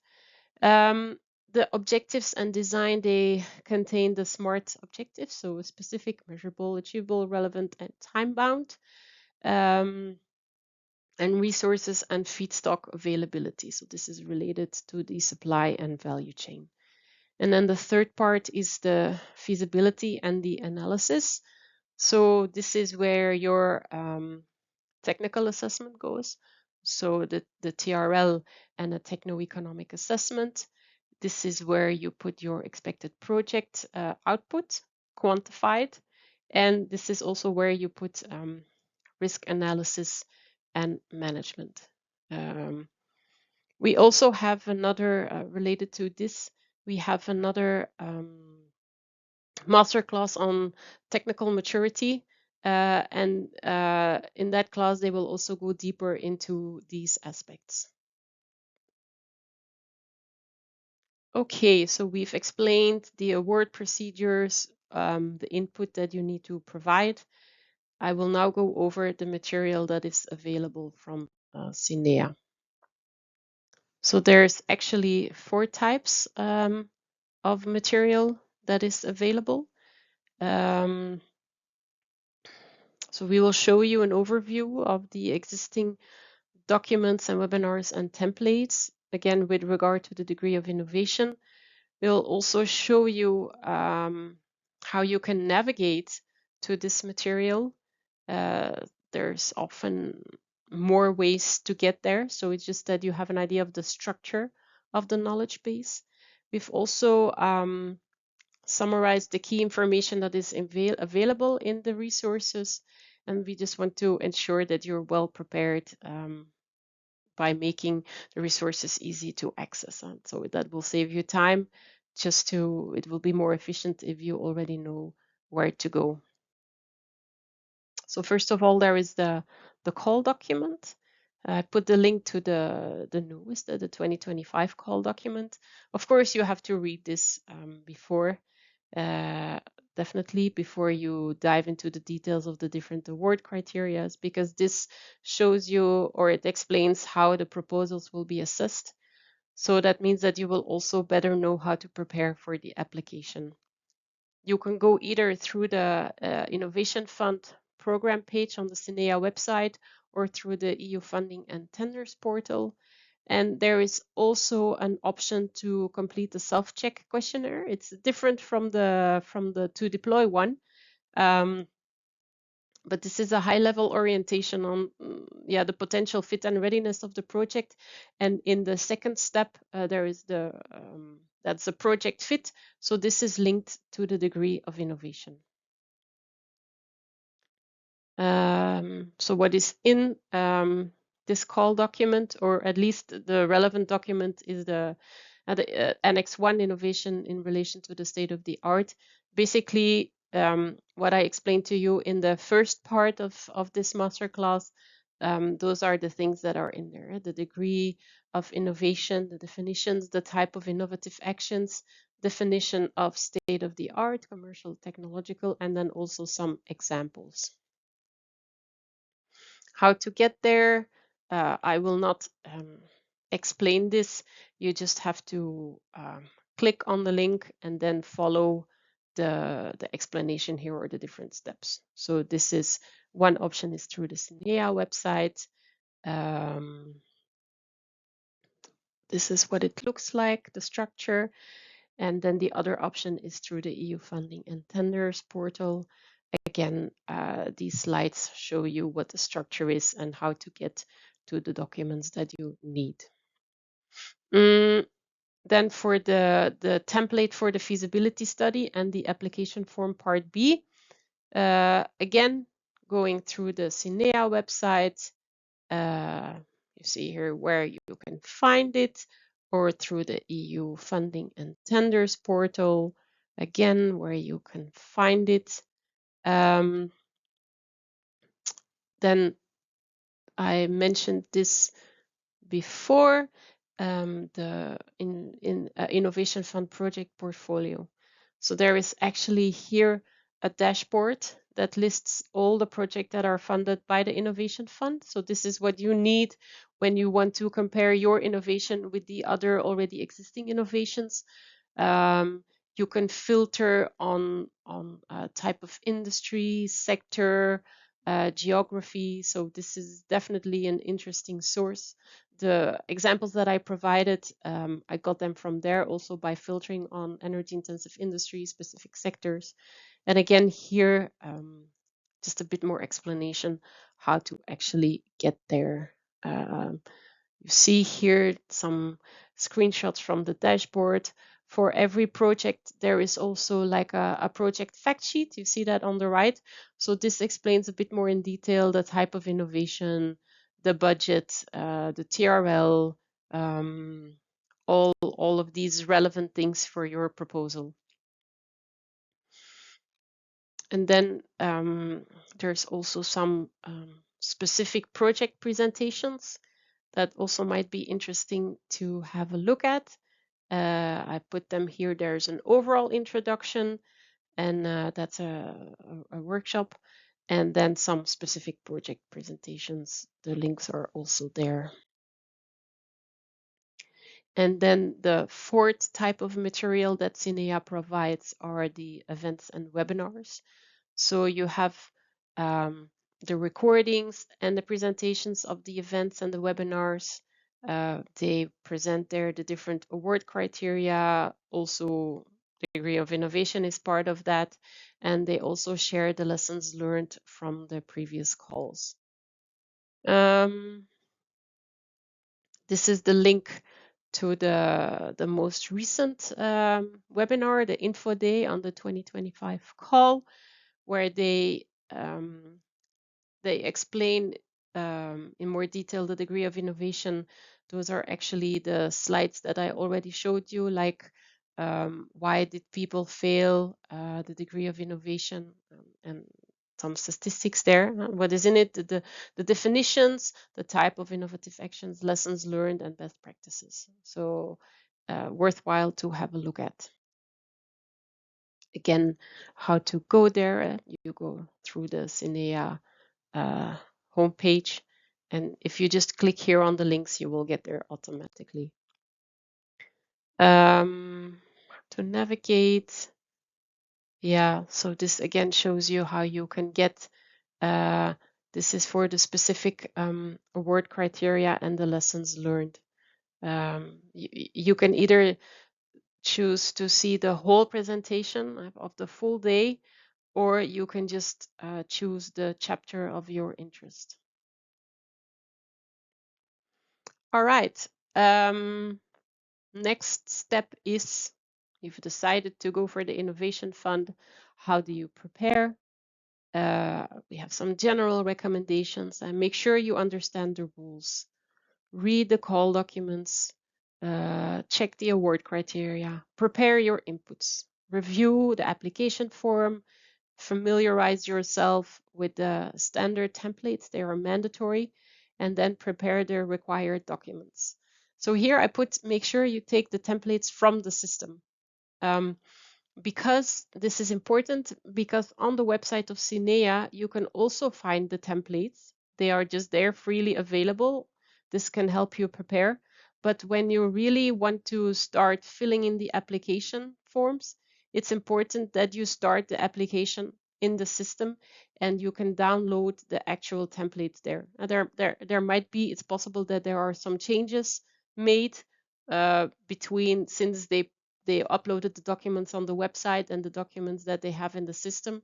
The objectives and design, they contain the SMART objectives, so specific, measurable, achievable, relevant, and time-bound, and resources and feedstock availability. So this is related to the supply and value chain. And then the third part is the feasibility and the analysis. So this is where your technical assessment goes. So the TRL and a techno-economic assessment. This is where you put your expected project output, quantified, and this is also where you put risk analysis and management. We also have another, related to this, we have another masterclass on technical maturity, and in that class they will also go deeper into these aspects. Okay, so we've explained the award procedures, the input that you need to provide. I will now go over the material that is available from Cinea. So there's actually 4 types of material that is available. So we will show you an overview of the existing documents and webinars and templates, again, with regard to the degree of innovation. We'll also show you how you can navigate to this material. There's often more ways to get there, so it's just that you have an idea of the structure of the knowledge base. We've also summarized the key information that is available in the resources, and we just want to ensure that you're well prepared by making the resources easy to access. And so that will save you time. It will be more efficient if you already know where to go. So first of all, there is the call document. I put the link to the newest, the 2025 call document. Of course, you have to read this before, definitely before you dive into the details of the different award criteria, because this shows you, or it explains how the proposals will be assessed. So that means that you will also better know how to prepare for the application. You can go either through the Innovation Fund program page on the Cinea website or through the EU funding and tenders portal. And there is also an option to complete the self-check questionnaire. It's different from the 2DPLOY one. But this is a high-level orientation on the potential fit and readiness of the project. And in the second step, there is that's a project fit. So this is linked to the degree of innovation. So what is in this call document, or at least the relevant document, is the Annex 1 innovation in relation to the state of the art. Basically, what I explained to you in the first part of this masterclass, Those are the things that are in there: the degree of innovation, the definitions, the type of innovative actions, definition of state of the art, commercial, technological, and then also some examples. How to get there, I will not explain this. You just have to click on the link and then follow the explanation here, or the different steps. So this is one option, is through the SINEA website. This is what it looks like, the structure. And then the other option is through the EU funding and tenders portal. Again, these slides show you what the structure is and how to get to the documents that you need. Then for the template for the feasibility study and the application form part B, again, going through the SINEA website, you see here where you can find it, or through the EU funding and tenders portal, again, where you can find it. Then I mentioned this before, the Innovation Fund project portfolio. So there is actually here a dashboard that lists all the projects that are funded by the Innovation Fund. So this is what you need when you want to compare your innovation with the other already existing innovations. You can filter on type of industry, sector, geography. So this is definitely an interesting source. The examples that I provided, I got them from there also by filtering on energy intensive industry, specific sectors. And again, here, just a bit more explanation how to actually get there. You see here some screenshots from the dashboard. For every project, there is also like a project fact sheet. You see that on the right. So this explains a bit more in detail the type of innovation, the budget, the TRL, all of these relevant things for your proposal. And then there's also some specific project presentations that also might be interesting to have a look at. I put them here. There's an overall introduction, and that's a workshop, and then some specific project presentations. The links are also there. And then the fourth type of material that SINEA provides are the events and webinars. So you have the recordings and the presentations of the events and the webinars. They present there the different award criteria. Also, the degree of innovation is part of that. And they also share the lessons learned from the previous calls. This is the link to the most recent webinar, the Info Day on the 2025 call, where they explain in more detail the degree of innovation. Those are actually the slides that I already showed you, like why did people fail, the degree of innovation, and some statistics there. What is in it? The definitions, the type of innovative actions, lessons learned, and best practices. So worthwhile to have a look at. Again, how to go there? You go through the SINEA homepage, and if you just click here on the links, you will get there automatically. To navigate, yeah, so this again shows you how you can get, this is for the specific award criteria and the lessons learned. You can either choose to see the whole presentation of the full day, or you can just choose the chapter of your interest. All right. Next step is, you've decided to go for the Innovation Fund. How do you prepare? We have some general recommendations, and make sure you understand the rules. Read the call documents, check the award criteria, prepare your inputs, review the application form, familiarize yourself with the standard templates. They are mandatory, and then prepare the required documents. So here I put, make sure you take the templates from the system. Because this is important, because on the website of CINEA, you can also find the templates. They are just there freely available. This can help you prepare. But when you really want to start filling in the application forms, it's important that you start the application in the system and you can download the actual templates there. There might be, it's possible that there are some changes made between since they uploaded the documents on the website and the documents that they have in the system,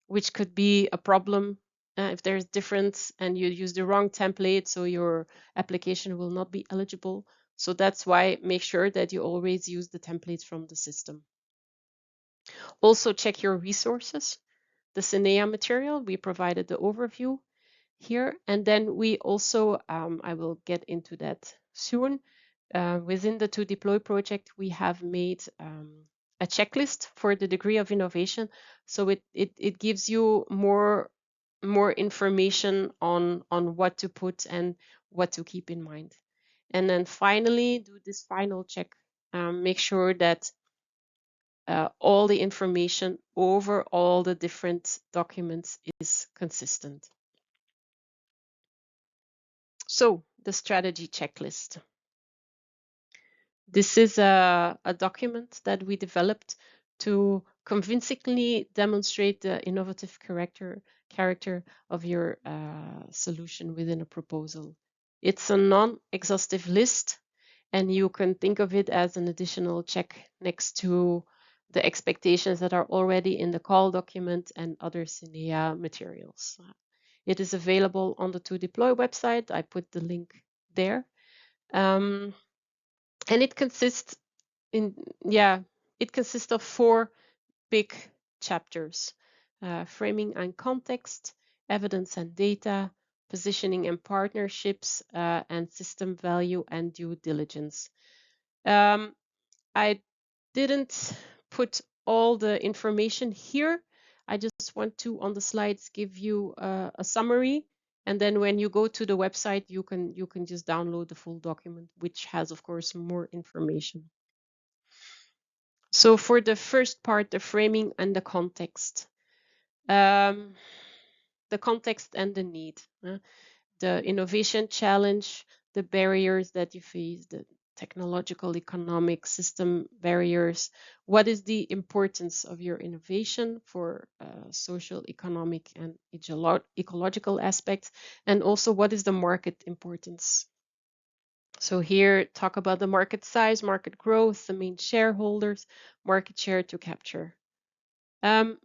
which could be a problem if there's difference and you use the wrong template, so your application will not be eligible. So that's why make sure that you always use the templates from the system. Also check your resources. The CINEA material, we provided the overview here. And then we also, I will get into that soon, within the 2Deploy project, we have made a checklist for the degree of innovation. So it gives you more information on what to put and what to keep in mind. And then finally, do this final check. Make sure that all the information over all the different documents is consistent. So the strategy checklist. This is a document that we developed to convincingly demonstrate the innovative character of your solution within a proposal. It's a non-exhaustive list, and you can think of it as an additional check next to the expectations that are already in the call document and other CINEA materials. It is available on the 2Deploy website. I put the link there. And it consists of 4 big chapters: framing and context, evidence and data, positioning and partnerships, and system value and due diligence. I didn't put all the information here. I just want to, on the slides, give you a summary. And then when you go to the website, you can just download the full document, which has, of course, more information. So for the first part, the framing and the context. The context and the need. The innovation challenge, the barriers that you face, the technological, economic, system barriers. What is the importance of your innovation for social, economic, and ecological aspects? And also, what is the market importance? So here, talk about the market size, market growth, the main shareholders, market share to capture.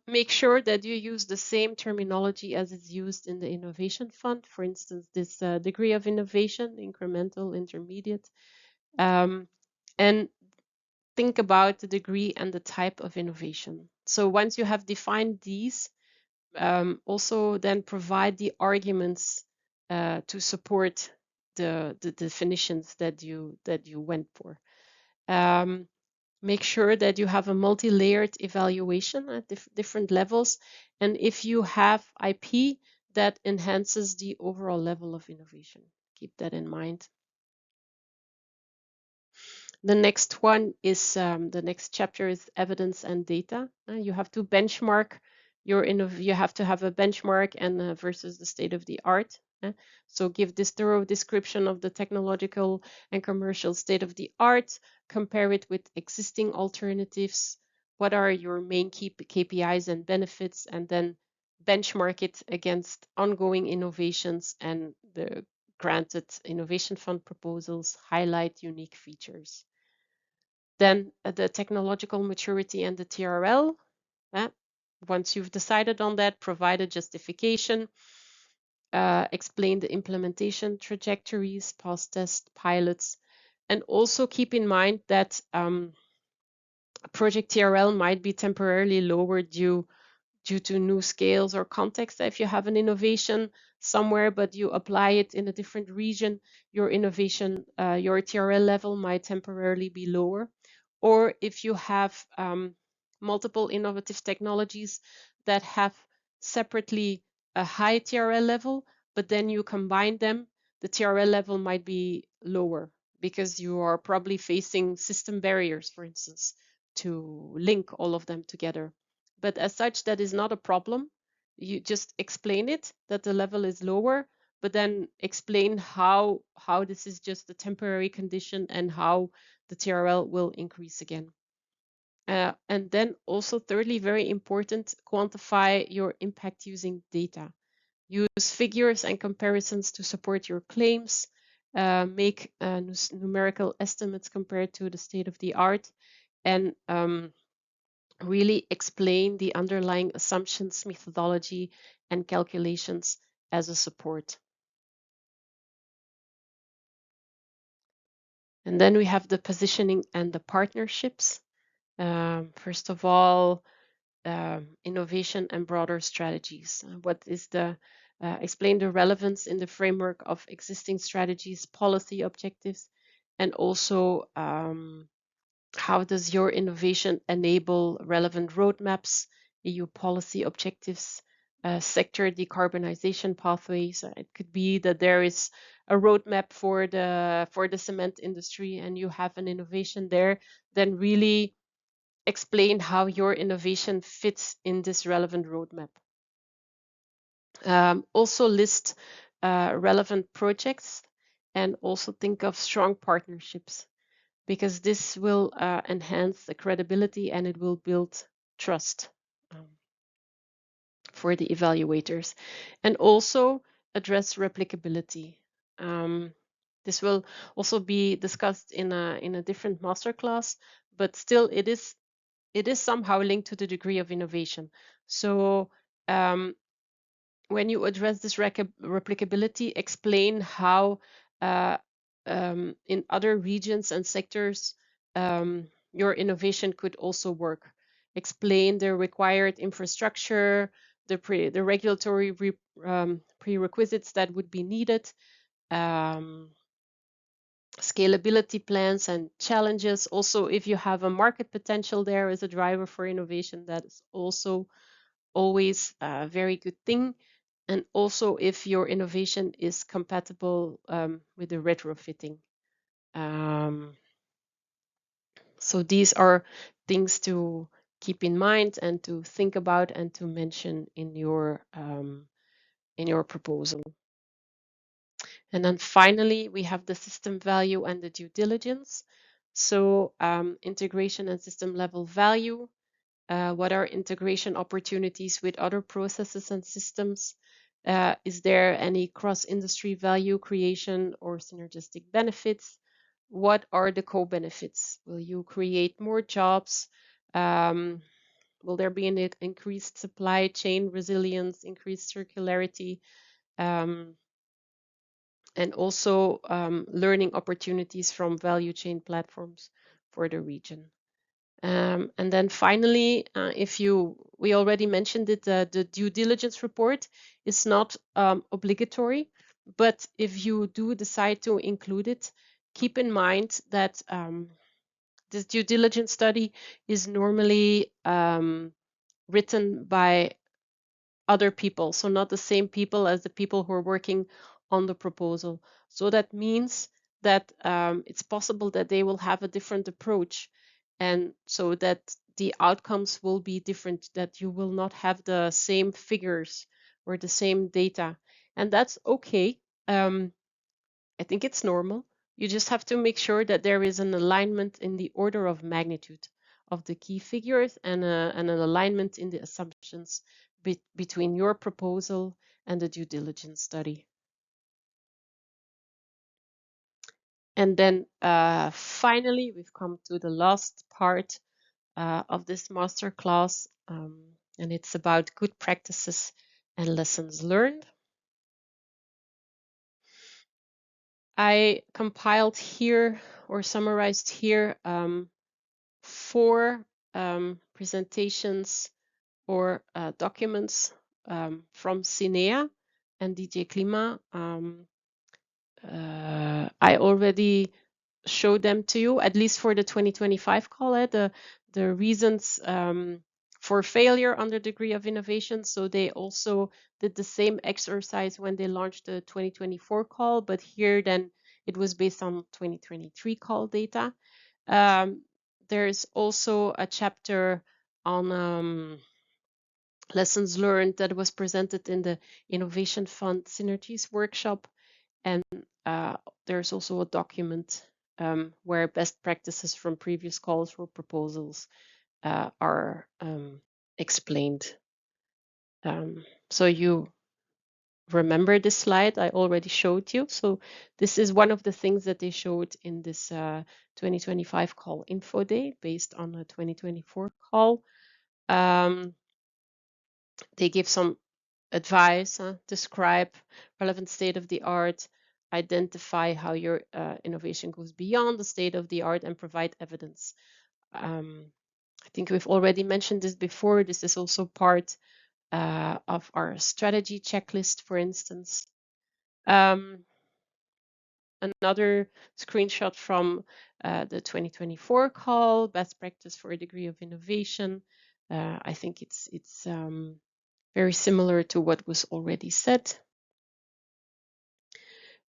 Make sure that you use the same terminology as is used in the innovation fund. For instance, this degree of innovation, incremental, intermediate. And think about the degree and the type of innovation. So once you have defined these, also then provide the arguments to support the definitions that you went for. Make sure that you have a multi-layered evaluation at different levels. And if you have IP, that enhances the overall level of innovation. Keep that in mind. The next one is, the next chapter is evidence and data. You have to benchmark you have to have a benchmark and versus the state of the art. So give this thorough description of the technological and commercial state of the art, compare it with existing alternatives, what are your main key KPIs and benefits, and then benchmark it against ongoing innovations and the granted innovation fund proposals, highlight unique features. Then the technological maturity and the TRL. Once you've decided on that, provide a justification, explain the implementation trajectories, past test pilots, and also keep in mind that project TRL might be temporarily lowered due to new scales or context. If you have an innovation somewhere, but you apply it in a different region, your innovation, your TRL level might temporarily be lower. Or if you have multiple innovative technologies that have separately a high TRL level, but then you combine them, the TRL level might be lower because you are probably facing system barriers, for instance, to link all of them together. But as such, that is not a problem. You just explain it, that the level is lower, but then explain how this is just a temporary condition and how the TRL will increase again. And then also thirdly, very important, quantify your impact using data. Use figures and comparisons to support your claims. Make numerical estimates compared to the state of the art, and really explain the underlying assumptions, methodology, and calculations as a support. And then we have the positioning and the partnerships. First of all, innovation and broader strategies. What is the explain the relevance in the framework of existing strategies, policy objectives, and also how does your innovation enable relevant roadmaps, EU policy objectives, sector decarbonization pathways. It could be that there is a roadmap for the cement industry and you have an innovation there, then really explain how your innovation fits in this relevant roadmap. Also list relevant projects and also think of strong partnerships, because this will enhance the credibility and it will build trust for the evaluators. And also address replicability. This will also be discussed in a different masterclass, but still it is somehow linked to the degree of innovation. So when you address this replicability, explain how in other regions and sectors your innovation could also work. Explain the required infrastructure, the regulatory prerequisites that would be needed, scalability plans and challenges. Also, if you have a market potential there as a driver for innovation, that is also always a very good thing. And also if your innovation is compatible with the retrofitting. So these are things to keep in mind and to think about and to mention in your proposal. And then finally, we have the system value and the due diligence. So integration and system level value. What are integration opportunities with other processes and systems? Is there any cross-industry value creation or synergistic benefits? What are the co-benefits? Will you create more jobs? Will there be an increased supply chain resilience, increased circularity, and also learning opportunities from value chain platforms for the region? And then finally, we already mentioned it, the due diligence report is not obligatory, but if you do decide to include it, keep in mind that this due diligence study is normally written by other people, so not the same people as the people who are working on the proposal. So that means that it's possible that they will have a different approach, and so that the outcomes will be different, that you will not have the same figures or the same data. And that's okay. I think it's normal. You just have to make sure that there is an alignment in the order of magnitude of the key figures and an alignment in the assumptions between your proposal and the due diligence study. And then finally, we've come to the last part of this masterclass, and it's about good practices and lessons learned. I compiled here or summarized here 4 presentations or documents from CINEA and DJ Klima. I already showed them to you, at least for the 2025 call. The reasons for failure on the degree of innovation. So they also did the same exercise when they launched the 2024 call, but here then it was based on 2023 call data. There's also a chapter on lessons learned that was presented in the Innovation Fund Synergies workshop. And there's also a document where best practices from previous calls for proposals are explained. So you remember this slide I already showed you. So this is one of the things that they showed in this 2025 call info day based on a 2024 call. They give some advice, describe relevant state of the art, identify how your innovation goes beyond the state of the art, and provide evidence. I think we've already mentioned this before. This is also part of our strategy checklist, for instance. Another screenshot from the 2024 call, best practice for a degree of innovation. I think it's very similar to what was already said.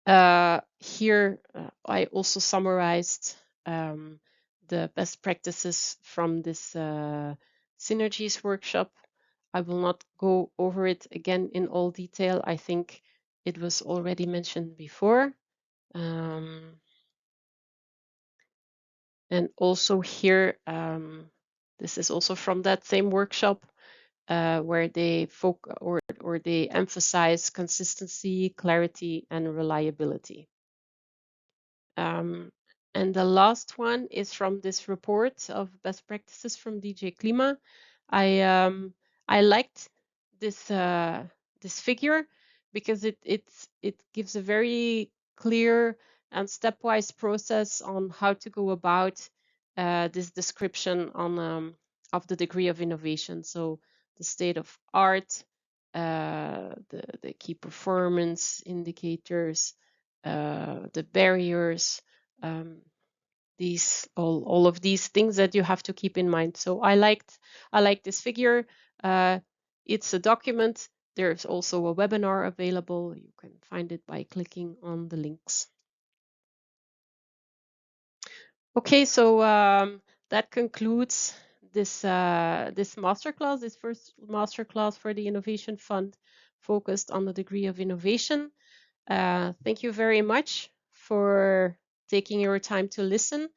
Here, I also summarized the best practices from this synergies workshop. I will not go over it again in all detail. I think it was already mentioned before. And also here, this is also from that same workshop where they they emphasize consistency, clarity, and reliability. And the last one is from this report of best practices from DJ Klima. I liked this this figure because it gives a very clear and stepwise process on how to go about this description on of the degree of innovation. So the state of art, the key performance indicators, the barriers, these all of these things that you have to keep in mind. So I like this figure. It's a document. There's also a webinar available. You can find it by clicking on the links. Okay, so that concludes this this masterclass, this first masterclass for the Innovation Fund, focused on the degree of innovation. Thank you very much for taking your time to listen.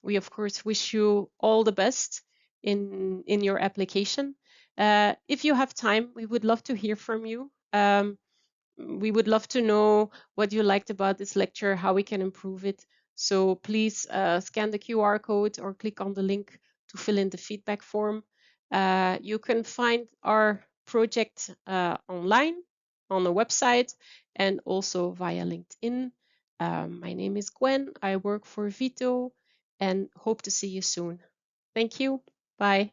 We of course wish you all the best in your application. If you have time, we would love to hear from you. We would love to know what you liked about this lecture, how we can improve it. So please scan the QR code or click on the link to fill in the feedback form. You can find our project online on the website and also via LinkedIn. My name is Gwen. I work for Vito and hope to see you soon. Thank you. Bye.